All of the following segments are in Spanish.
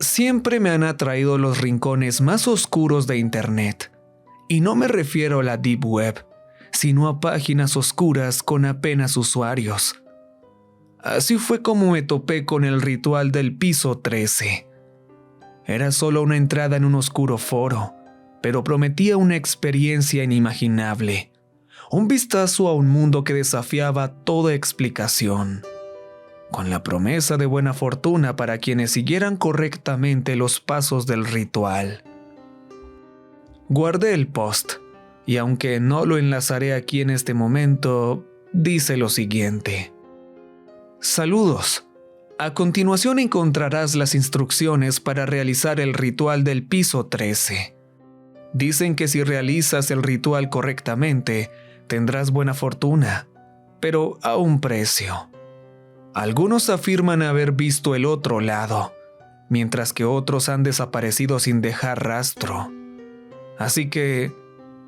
Siempre me han atraído los rincones más oscuros de Internet. Y no me refiero a la Deep Web, sino a páginas oscuras con apenas usuarios. Así fue como me topé con el ritual del piso 13. Era solo una entrada en un oscuro foro, pero prometía una experiencia inimaginable. Un vistazo a un mundo que desafiaba toda explicación, con la promesa de buena fortuna para quienes siguieran correctamente los pasos del ritual. Guardé el post, y aunque no lo enlazaré aquí en este momento, dice lo siguiente. Saludos. A continuación encontrarás las instrucciones para realizar el ritual del piso 13. Dicen que si realizas el ritual correctamente, tendrás buena fortuna, pero a un precio. Algunos afirman haber visto el otro lado, mientras que otros han desaparecido sin dejar rastro. Así que,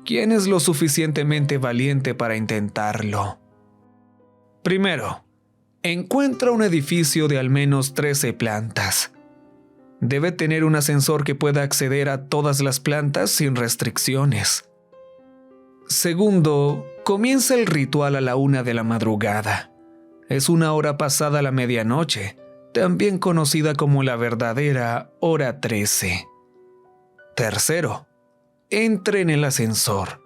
¿quién es lo suficientemente valiente para intentarlo? Primero, encuentra un edificio de al menos 13 plantas. Debe tener un ascensor que pueda acceder a todas las plantas sin restricciones. Segundo, comienza el ritual a la 1 de la madrugada. Es una hora pasada la medianoche, también conocida como la verdadera hora 13. Tercero, entre en el ascensor.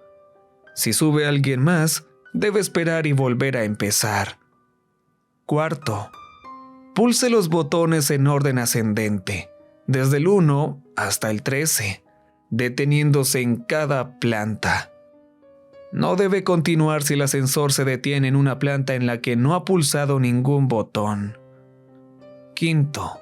Si sube alguien más, debe esperar y volver a empezar. Cuarto, pulse los botones en orden ascendente, desde el 1 hasta el 13, deteniéndose en cada planta. No debe continuar si el ascensor se detiene en una planta en la que no ha pulsado ningún botón. Quinto,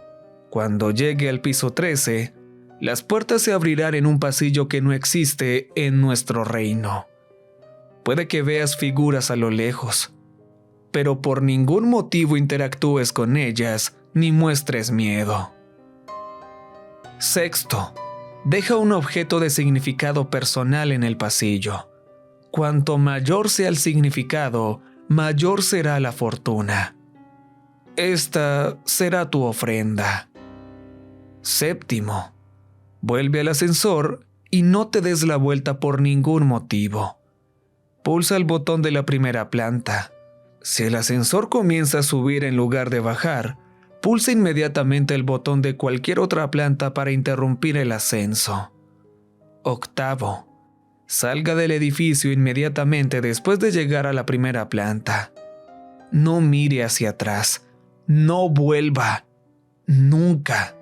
cuando llegue al piso 13, las puertas se abrirán en un pasillo que no existe en nuestro reino. Puede que veas figuras a lo lejos, pero por ningún motivo interactúes con ellas ni muestres miedo. Sexto, deja un objeto de significado personal en el pasillo. Cuanto mayor sea el significado, mayor será la fortuna. Esta será tu ofrenda. Séptimo, vuelve al ascensor y no te des la vuelta por ningún motivo. Pulsa el botón de la primera planta. Si el ascensor comienza a subir en lugar de bajar, pulsa inmediatamente el botón de cualquier otra planta para interrumpir el ascenso. Octavo, salga del edificio inmediatamente después de llegar a la primera planta. No mire hacia atrás. No vuelva. Nunca.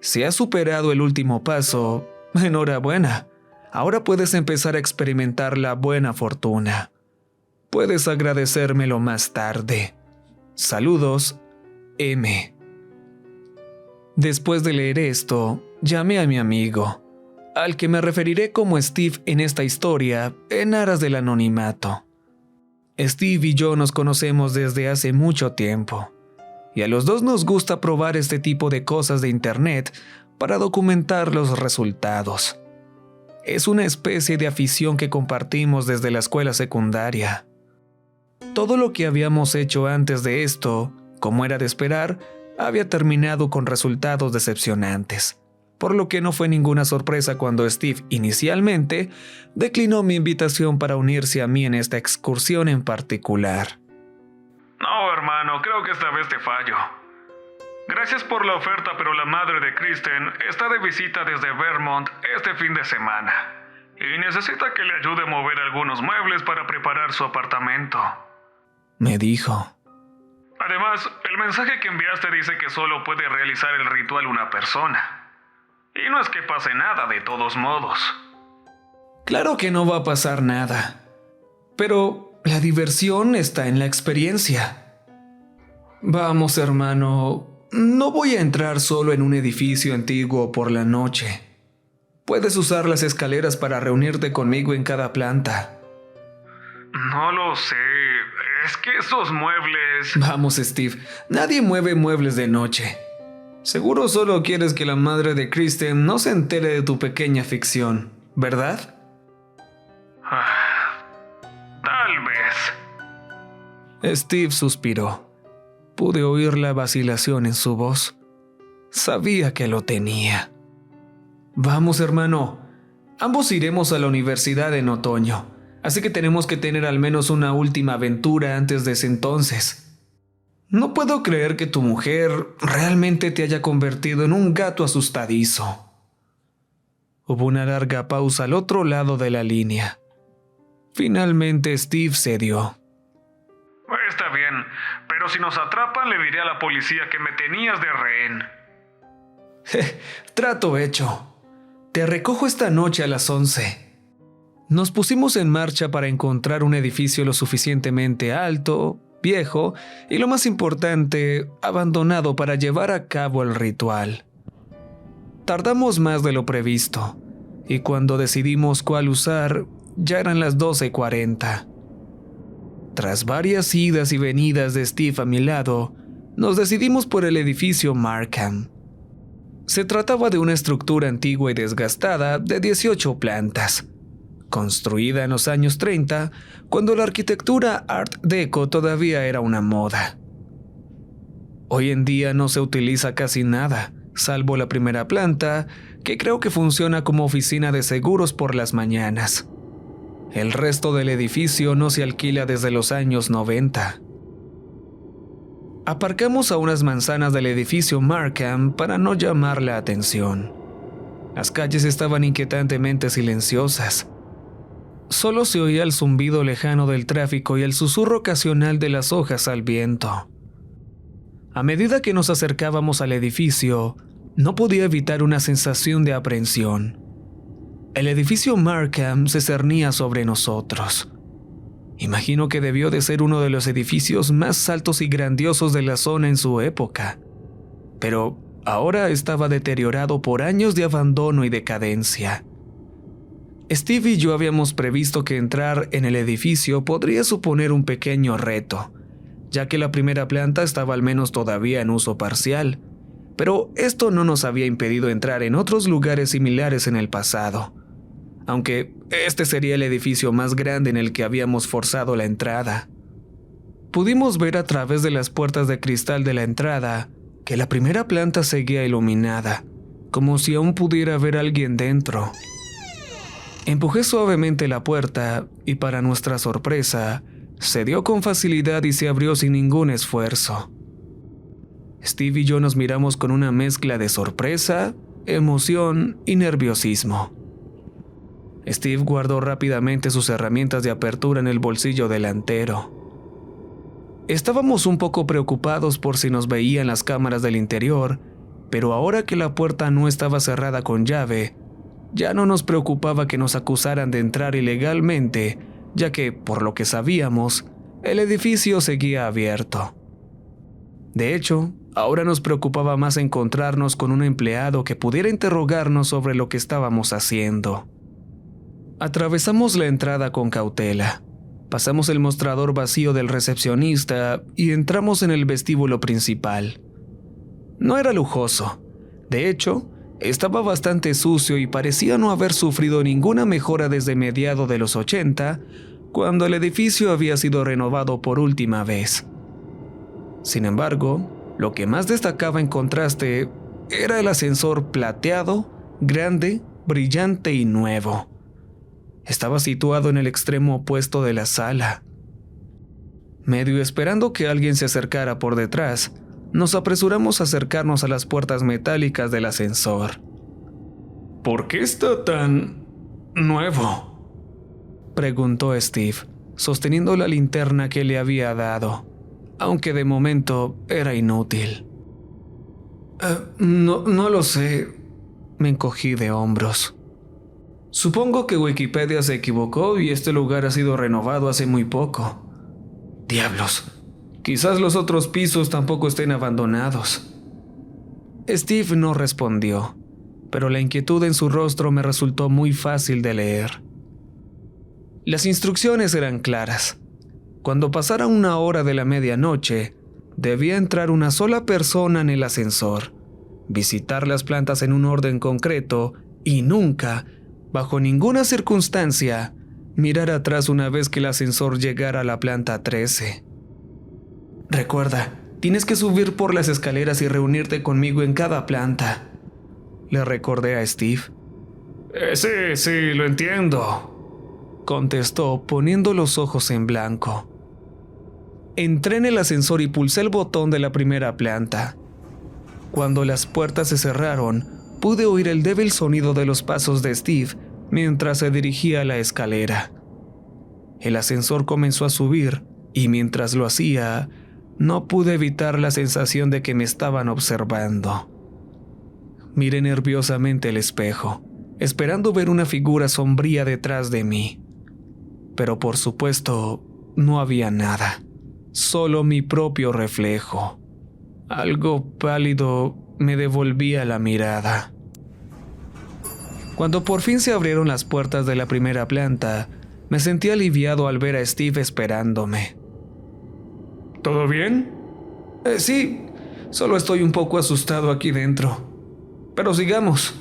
Si has superado el último paso, enhorabuena. Ahora puedes empezar a experimentar la buena fortuna. Puedes agradecérmelo más tarde. Saludos, M. Después de leer esto, llamé a mi amigo, al que me referiré como Steve en esta historia, en aras del anonimato. Steve y yo nos conocemos desde hace mucho tiempo, y a los dos nos gusta probar este tipo de cosas de Internet para documentar los resultados. Es una especie de afición que compartimos desde la escuela secundaria. Todo lo que habíamos hecho antes de esto, como era de esperar, había terminado con resultados decepcionantes, por lo que no fue ninguna sorpresa cuando Steve inicialmente declinó mi invitación para unirse a mí en esta excursión en particular. No, hermano, creo que esta vez te fallo. Gracias por la oferta, pero la madre de Kristen está de visita desde Vermont este fin de semana y necesita que le ayude a mover algunos muebles para preparar su apartamento, me dijo. Además, el mensaje que enviaste dice que solo puede realizar el ritual una persona. Y no es que pase nada de todos modos. Claro que no va a pasar nada, pero la diversión está en la experiencia. Vamos, hermano, no voy a entrar solo en un edificio antiguo por la noche. Puedes usar las escaleras para reunirte conmigo en cada planta. No lo sé, es que esos muebles... Vamos, Steve, nadie mueve muebles de noche. Seguro solo quieres que la madre de Kristen no se entere de tu pequeña ficción, ¿verdad? Tal vez. Steve suspiró. Pude oír la vacilación en su voz. Sabía que lo tenía. Vamos, hermano. Ambos iremos a la universidad en otoño, así que tenemos que tener al menos una última aventura antes de ese entonces. No puedo creer que tu mujer realmente te haya convertido en un gato asustadizo. Hubo una larga pausa al otro lado de la línea. Finalmente Steve cedió. Está bien, pero si nos atrapan le diré a la policía que me tenías de rehén. Trato hecho. Te recojo esta noche a las 11. Nos pusimos en marcha para encontrar un edificio lo suficientemente alto, viejo y, lo más importante, abandonado para llevar a cabo el ritual. Tardamos más de lo previsto, y cuando decidimos cuál usar, ya eran las 12:40. Tras varias idas y venidas de Steve a mi lado, nos decidimos por el edificio Markham. Se trataba de una estructura antigua y desgastada de 18 plantas, construida en los años 30, cuando la arquitectura Art Deco todavía era una moda. Hoy en día no se utiliza casi nada, salvo la primera planta, que creo que funciona como oficina de seguros por las mañanas. El resto del edificio no se alquila desde los años 90. Aparcamos a unas manzanas del edificio Markham para no llamar la atención. Las calles estaban inquietantemente silenciosas. Solo se oía el zumbido lejano del tráfico y el susurro ocasional de las hojas al viento. A medida que nos acercábamos al edificio, no podía evitar una sensación de aprehensión. El edificio Markham se cernía sobre nosotros. Imagino que debió de ser uno de los edificios más altos y grandiosos de la zona en su época, pero ahora estaba deteriorado por años de abandono y decadencia. Steve y yo habíamos previsto que entrar en el edificio podría suponer un pequeño reto, ya que la primera planta estaba al menos todavía en uso parcial, pero esto no nos había impedido entrar en otros lugares similares en el pasado, aunque este sería el edificio más grande en el que habíamos forzado la entrada. Pudimos ver a través de las puertas de cristal de la entrada que la primera planta seguía iluminada, como si aún pudiera haber alguien dentro. Empujé suavemente la puerta y, para nuestra sorpresa, se dio con facilidad y se abrió sin ningún esfuerzo. Steve y yo nos miramos con una mezcla de sorpresa, emoción y nerviosismo. Steve guardó rápidamente sus herramientas de apertura en el bolsillo delantero. Estábamos un poco preocupados por si nos veían las cámaras del interior, pero ahora que la puerta no estaba cerrada con llave, ya no nos preocupaba que nos acusaran de entrar ilegalmente, ya que, por lo que sabíamos, el edificio seguía abierto. De hecho, ahora nos preocupaba más encontrarnos con un empleado que pudiera interrogarnos sobre lo que estábamos haciendo. Atravesamos la entrada con cautela, pasamos el mostrador vacío del recepcionista y entramos en el vestíbulo principal. No era lujoso, de hecho, estaba bastante sucio y parecía no haber sufrido ninguna mejora desde mediados de los 80, cuando el edificio había sido renovado por última vez. Sin embargo, lo que más destacaba en contraste era el ascensor plateado, grande, brillante y nuevo. Estaba situado en el extremo opuesto de la sala. Medio esperando que alguien se acercara por detrás, nos apresuramos a acercarnos a las puertas metálicas del ascensor. ¿Por qué está tan nuevo?, preguntó Steve, sosteniendo la linterna que le había dado, aunque de momento era inútil. No lo sé, me encogí de hombros. Supongo que Wikipedia se equivocó y este lugar ha sido renovado hace muy poco. Diablos, quizás los otros pisos tampoco estén abandonados. Steve no respondió, pero la inquietud en su rostro me resultó muy fácil de leer. Las instrucciones eran claras. Cuando pasara 1 hora de la medianoche, debía entrar una sola persona en el ascensor, visitar las plantas en un orden concreto y nunca, bajo ninguna circunstancia, mirar atrás una vez que el ascensor llegara a la planta 13. Recuerda, Tienes que subir por las escaleras y reunirte conmigo en cada planta, le recordé a Steve. Sí, lo entiendo, contestó poniendo los ojos en blanco. Entré en el ascensor y pulsé el botón de la primera planta. Cuando las puertas se cerraron, pude oír el débil sonido de los pasos de Steve mientras se dirigía a la escalera. El ascensor comenzó a subir y mientras lo hacía, no pude evitar la sensación de que me estaban observando. Miré nerviosamente el espejo, esperando ver una figura sombría detrás de mí. Pero por supuesto, no había nada, solo mi propio reflejo. Algo pálido me devolvía la mirada. Cuando por fin se abrieron las puertas de la primera planta, me sentí aliviado al ver a Steve esperándome. ¿Todo bien? Sí, solo estoy un poco asustado aquí dentro. Pero sigamos.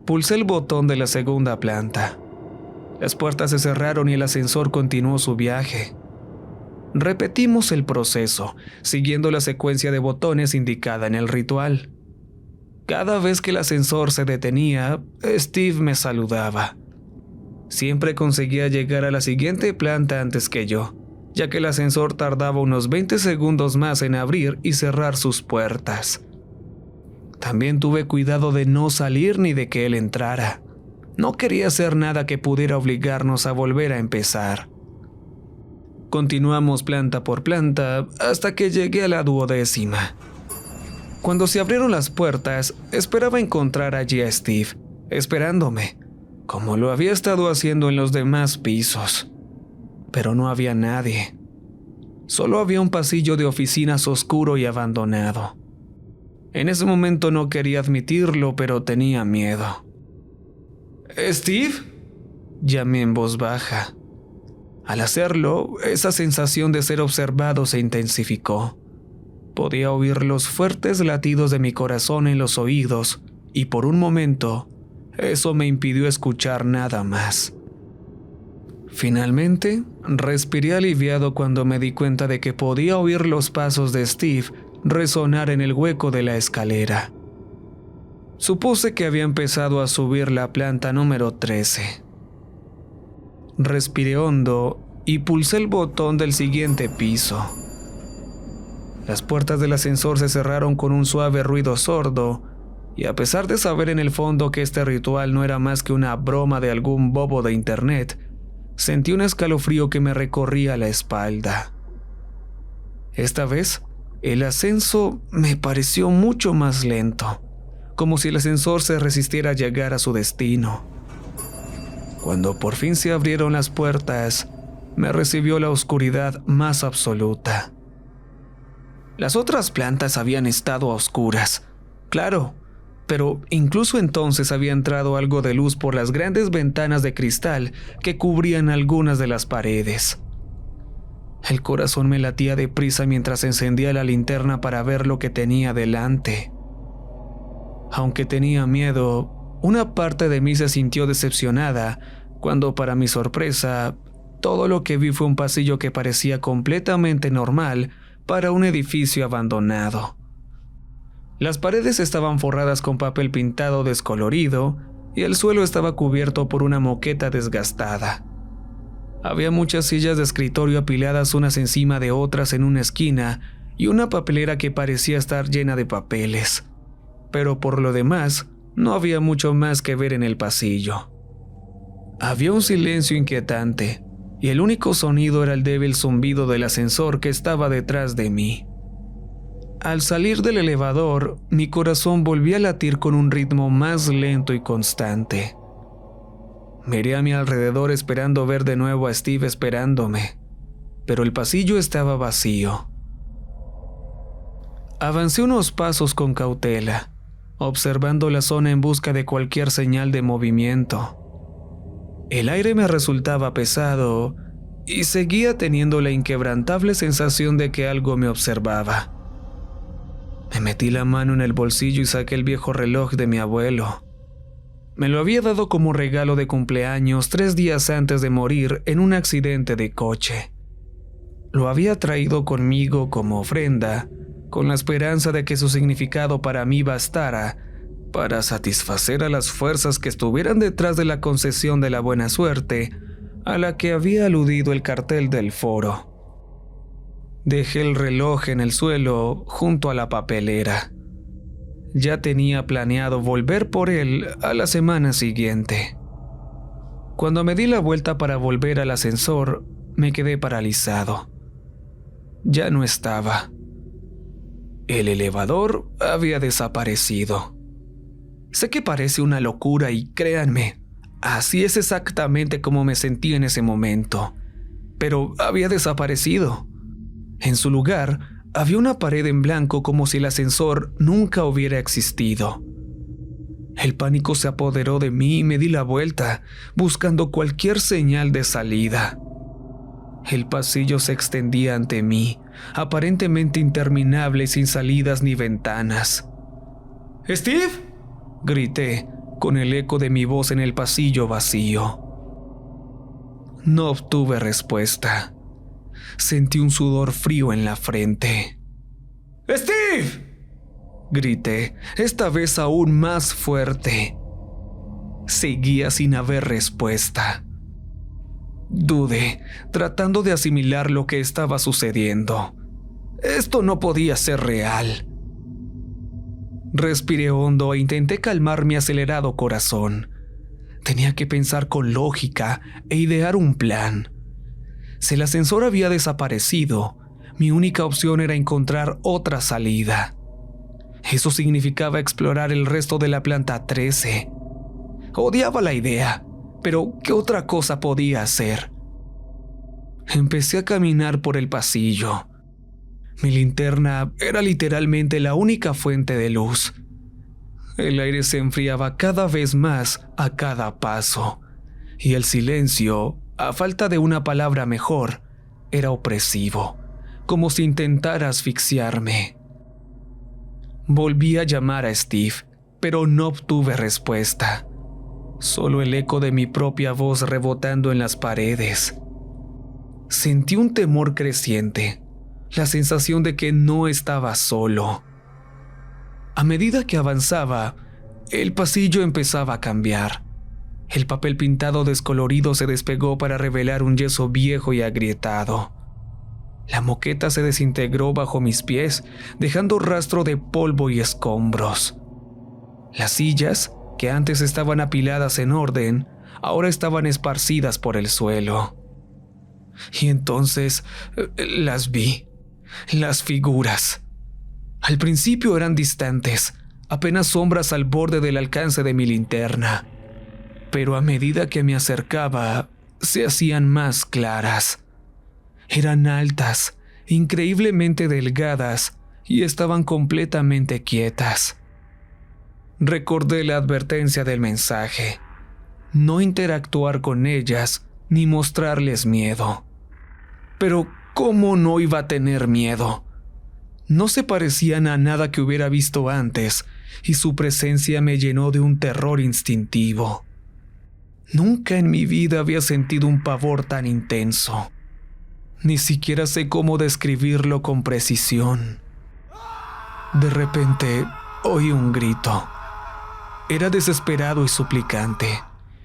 Pulsé el botón de la segunda planta. Las puertas se cerraron y el ascensor continuó su viaje. Repetimos el proceso, siguiendo la secuencia de botones indicada en el ritual. Cada vez que el ascensor se detenía, Steve me saludaba. Siempre conseguía llegar a la siguiente planta antes que yo, ya que el ascensor tardaba unos 20 segundos más en abrir y cerrar sus puertas. También tuve cuidado de no salir ni de que él entrara. No quería hacer nada que pudiera obligarnos a volver a empezar. Continuamos planta por planta hasta que llegué a la 12ª. Cuando se abrieron las puertas, esperaba encontrar allí a Steve, esperándome, como lo había estado haciendo en los demás pisos. Pero no había nadie. Solo había un pasillo de oficinas oscuro y abandonado. En ese momento no quería admitirlo, pero tenía miedo. ¿Steve? Llamé en voz baja. Al hacerlo, esa sensación de ser observado se intensificó. Podía oír los fuertes latidos de mi corazón en los oídos, y por un momento, eso me impidió escuchar nada más. Finalmente, respiré aliviado cuando me di cuenta de que podía oír los pasos de Steve resonar en el hueco de la escalera. Supuse que había empezado a subir la planta número 13. Respiré hondo y pulsé el botón del siguiente piso. Las puertas del ascensor se cerraron con un suave ruido sordo, y a pesar de saber en el fondo que este ritual no era más que una broma de algún bobo de internet, sentí un escalofrío que me recorría la espalda. Esta vez, el ascenso me pareció mucho más lento, como si el ascensor se resistiera a llegar a su destino. Cuando por fin se abrieron las puertas, me recibió la oscuridad más absoluta. Las otras plantas habían estado a oscuras, claro, pero incluso entonces había entrado algo de luz por las grandes ventanas de cristal que cubrían algunas de las paredes. El corazón me latía deprisa mientras encendía la linterna para ver lo que tenía delante. Aunque tenía miedo, una parte de mí se sintió decepcionada cuando, para mi sorpresa, todo lo que vi fue un pasillo que parecía completamente normal para un edificio abandonado. Las paredes estaban forradas con papel pintado descolorido y el suelo estaba cubierto por una moqueta desgastada. Había muchas sillas de escritorio apiladas unas encima de otras en una esquina y una papelera que parecía estar llena de papeles. Pero por lo demás, no había mucho más que ver en el pasillo. Había un silencio inquietante, y el único sonido era el débil zumbido del ascensor que estaba detrás de mí. Al salir del elevador, mi corazón volvía a latir con un ritmo más lento y constante. Miré a mi alrededor esperando ver de nuevo a Steve esperándome, pero el pasillo estaba vacío. Avancé unos pasos con cautela, observando la zona en busca de cualquier señal de movimiento. El aire me resultaba pesado y seguía teniendo la inquebrantable sensación de que algo me observaba. Me metí la mano en el bolsillo y saqué el viejo reloj de mi abuelo. Me lo había dado como regalo de cumpleaños 3 días antes de morir en un accidente de coche. Lo había traído conmigo como ofrenda, con la esperanza de que su significado para mí bastara para satisfacer a las fuerzas que estuvieran detrás de la concesión de la buena suerte a la que había aludido el cartel del foro. Dejé el reloj en el suelo junto a la papelera. Ya tenía planeado volver por él a la semana siguiente. Cuando me di la vuelta para volver al ascensor, me quedé paralizado. Ya no estaba. El elevador había desaparecido. Sé que parece una locura y créanme, así es exactamente como me sentí en ese momento. Pero había desaparecido. En su lugar, había una pared en blanco como si el ascensor nunca hubiera existido. El pánico se apoderó de mí y me di la vuelta, buscando cualquier señal de salida. El pasillo se extendía ante mí, aparentemente interminable y sin salidas ni ventanas. «¡Steve!», grité, con el eco de mi voz en el pasillo vacío. No obtuve respuesta. Sentí un sudor frío en la frente. «¡Steve!», grité, esta vez aún más fuerte. Seguía sin haber respuesta. Dudé, tratando de asimilar lo que estaba sucediendo. Esto no podía ser real. Respiré hondo e intenté calmar mi acelerado corazón. Tenía que pensar con lógica e idear un plan. Si el ascensor había desaparecido, mi única opción era encontrar otra salida. Eso significaba explorar el resto de la planta 13. Odiaba la idea, pero ¿qué otra cosa podía hacer? Empecé a caminar por el pasillo. Mi linterna era literalmente la única fuente de luz. El aire se enfriaba cada vez más a cada paso, y el silencio, a falta de una palabra mejor, era opresivo, como si intentara asfixiarme. Volví a llamar a Steve, pero no obtuve respuesta. Solo el eco de mi propia voz rebotando en las paredes. Sentí un temor creciente, la sensación de que no estaba solo. A medida que avanzaba, el pasillo empezaba a cambiar. El papel pintado descolorido se despegó para revelar un yeso viejo y agrietado. La moqueta se desintegró bajo mis pies, dejando rastro de polvo y escombros. Las sillas, que antes estaban apiladas en orden, ahora estaban esparcidas por el suelo. Y entonces las vi, las figuras. Al principio eran distantes, apenas sombras al borde del alcance de mi linterna. Pero a medida que me acercaba, se hacían más claras. Eran altas, increíblemente delgadas, y estaban completamente quietas. Recordé la advertencia del mensaje: no interactuar con ellas ni mostrarles miedo. Pero ¿cómo no iba a tener miedo? No se parecían a nada que hubiera visto antes, y su presencia me llenó de un terror instintivo. Nunca en mi vida había sentido un pavor tan intenso. Ni siquiera sé cómo describirlo con precisión. De repente, oí un grito. Era desesperado y suplicante,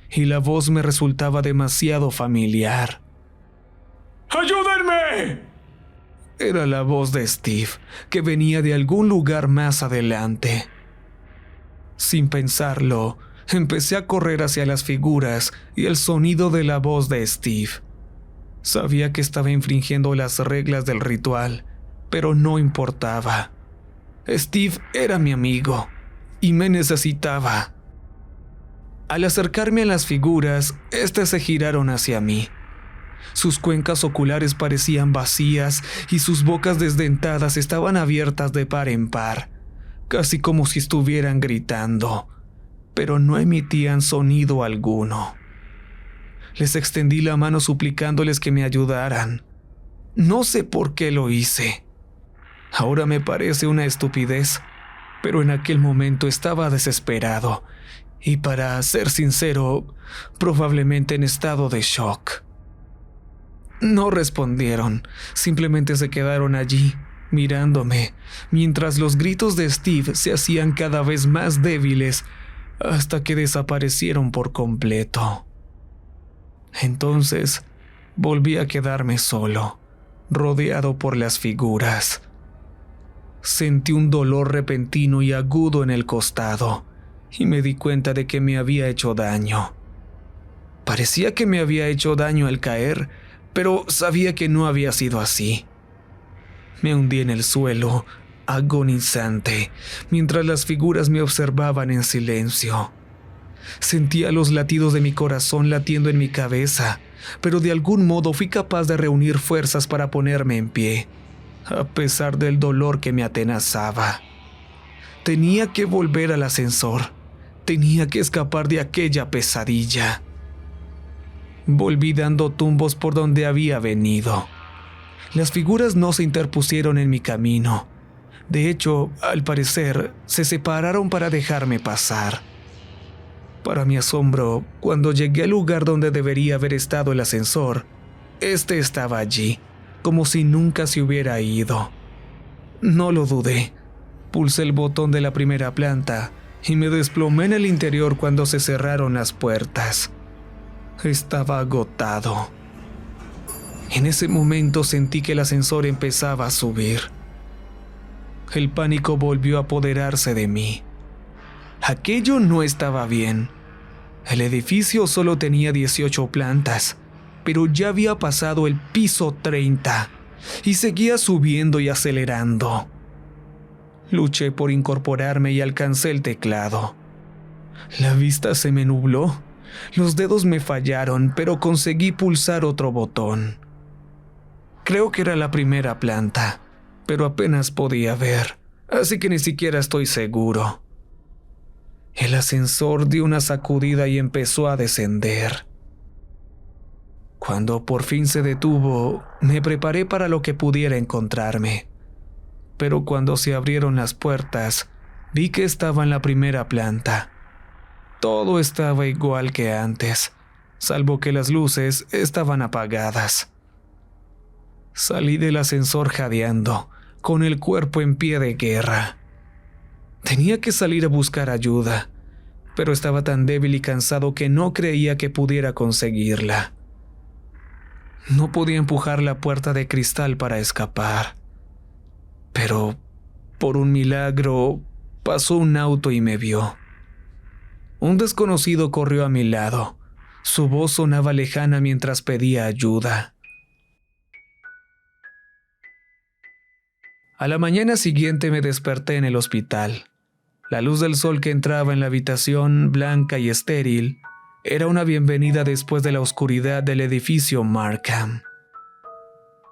y la voz me resultaba demasiado familiar. ¡Ayúdenme! Era la voz de Steve, que venía de algún lugar más adelante. Sin pensarlo, empecé a correr hacia las figuras y el sonido de la voz de Steve. Sabía que estaba infringiendo las reglas del ritual, pero no importaba. Steve era mi amigo y me necesitaba. Al acercarme a las figuras, estas se giraron hacia mí. Sus cuencas oculares parecían vacías y sus bocas desdentadas estaban abiertas de par en par, casi como si estuvieran gritando, pero no emitían sonido alguno. Les extendí la mano suplicándoles que me ayudaran. No sé por qué lo hice. Ahora me parece una estupidez, pero en aquel momento estaba desesperado y, para ser sincero, probablemente en estado de shock. No respondieron, simplemente se quedaron allí, mirándome, mientras los gritos de Steve se hacían cada vez más débiles hasta que desaparecieron por completo. Entonces, volví a quedarme solo, rodeado por las figuras. Sentí un dolor repentino y agudo en el costado, y me di cuenta de que me había hecho daño. Parecía que me había hecho daño al caer, pero sabía que no había sido así. Me hundí en el suelo, agonizante, mientras las figuras me observaban en silencio. Sentía los latidos de mi corazón latiendo en mi cabeza, pero de algún modo fui capaz de reunir fuerzas para ponerme en pie, a pesar del dolor que me atenazaba. Tenía que volver al ascensor. Tenía que escapar de aquella pesadilla. Volví dando tumbos por donde había venido. Las figuras no se interpusieron en mi camino. De hecho, al parecer, se separaron para dejarme pasar. Para mi asombro, cuando llegué al lugar donde debería haber estado el ascensor, este estaba allí, como si nunca se hubiera ido. No lo dudé. Pulsé el botón de la primera planta y me desplomé en el interior cuando se cerraron las puertas. Estaba agotado. En ese momento sentí que el ascensor empezaba a subir. El pánico volvió a apoderarse de mí. Aquello no estaba bien. El edificio solo tenía 18 plantas, pero ya había pasado el piso 30 y seguía subiendo y acelerando. Luché por incorporarme y alcancé el teclado. La vista se me nubló. Los dedos me fallaron, pero conseguí pulsar otro botón. Creo que era la primera planta, pero apenas podía ver, así que ni siquiera estoy seguro. El ascensor dio una sacudida y empezó a descender. Cuando por fin se detuvo, me preparé para lo que pudiera encontrarme. Pero cuando se abrieron las puertas, vi que estaba en la primera planta. Todo estaba igual que antes, salvo que las luces estaban apagadas. Salí del ascensor jadeando, con el cuerpo en pie de guerra. Tenía que salir a buscar ayuda, pero estaba tan débil y cansado que no creía que pudiera conseguirla. No podía empujar la puerta de cristal para escapar. Pero, por un milagro, pasó un auto y me vio. Un desconocido corrió a mi lado. Su voz sonaba lejana mientras pedía ayuda. A la mañana siguiente me desperté en el hospital. La luz del sol que entraba en la habitación, blanca y estéril, era una bienvenida después de la oscuridad del edificio Markham.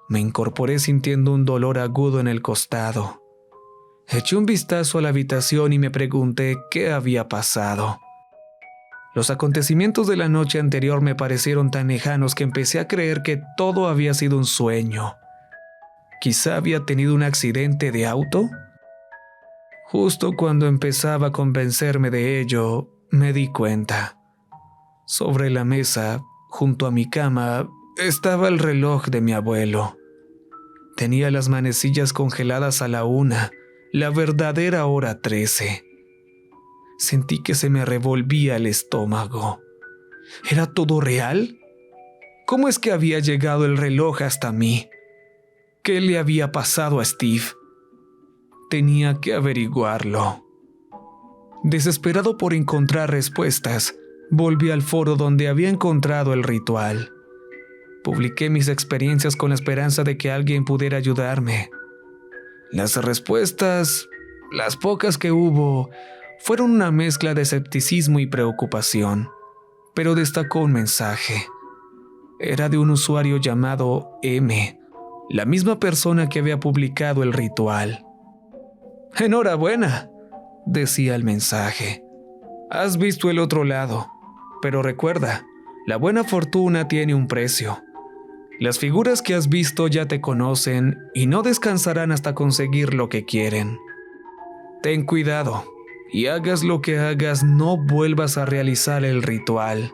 Me incorporé sintiendo un dolor agudo en el costado. Eché un vistazo a la habitación y me pregunté qué había pasado. Los acontecimientos de la noche anterior me parecieron tan lejanos que empecé a creer que todo había sido un sueño. ¿Quizá había tenido un accidente de auto? Justo cuando empezaba a convencerme de ello, me di cuenta. Sobre la mesa, junto a mi cama, estaba el reloj de mi abuelo. Tenía las manecillas congeladas a la 1, la verdadera hora 13. Sentí que se me revolvía el estómago. ¿Era todo real? ¿Cómo es que había llegado el reloj hasta mí? ¿Qué le había pasado a Steve? Tenía que averiguarlo. Desesperado por encontrar respuestas, volví al foro donde había encontrado el ritual. Publiqué mis experiencias con la esperanza de que alguien pudiera ayudarme. Las respuestas, las pocas que hubo, fueron una mezcla de escepticismo y preocupación, pero destacó un mensaje. Era de un usuario llamado M, la misma persona que había publicado el ritual. «Enhorabuena», decía el mensaje. «Has visto el otro lado, pero recuerda, la buena fortuna tiene un precio. Las figuras que has visto ya te conocen y no descansarán hasta conseguir lo que quieren. Ten cuidado, y hagas lo que hagas, no vuelvas a realizar el ritual».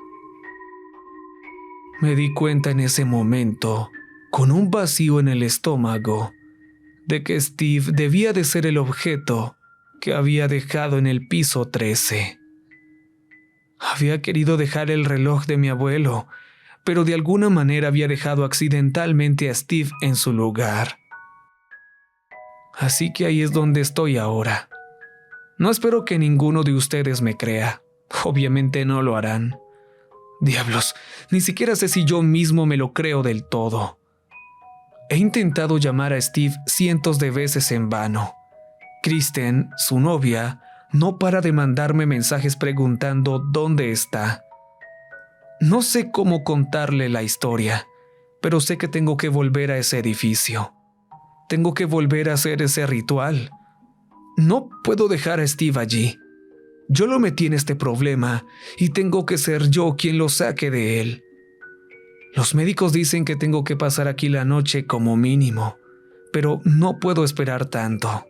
Me di cuenta en ese momento con un vacío en el estómago de que Steve debía de ser el objeto que había dejado en el piso 13. Había querido dejar el reloj de mi abuelo, pero de alguna manera había dejado accidentalmente a Steve en su lugar. Así que ahí es donde estoy ahora. No espero que ninguno de ustedes me crea. Obviamente no lo harán. Diablos, ni siquiera sé si yo mismo me lo creo del todo. He intentado llamar a Steve cientos de veces en vano. Kristen, su novia, no para de mandarme mensajes preguntando dónde está. No sé cómo contarle la historia, pero sé que tengo que volver a ese edificio. Tengo que volver a hacer ese ritual. No puedo dejar a Steve allí. Yo lo metí en este problema y tengo que ser yo quien lo saque de él. Los médicos dicen que tengo que pasar aquí la noche como mínimo, pero no puedo esperar tanto.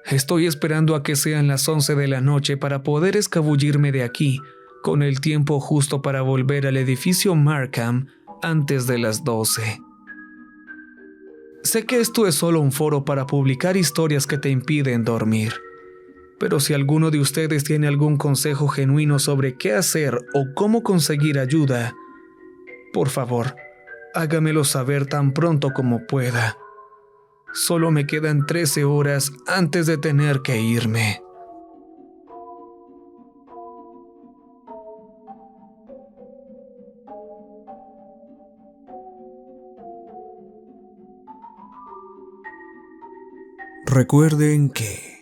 Estoy esperando a que sean las 11 de la noche para poder escabullirme de aquí con el tiempo justo para volver al edificio Markham antes de las 12. Sé que esto es solo un foro para publicar historias que te impiden dormir, pero si alguno de ustedes tiene algún consejo genuino sobre qué hacer o cómo conseguir ayuda, por favor, hágamelo saber tan pronto como pueda. Solo me quedan 13 horas antes de tener que irme. Recuerden que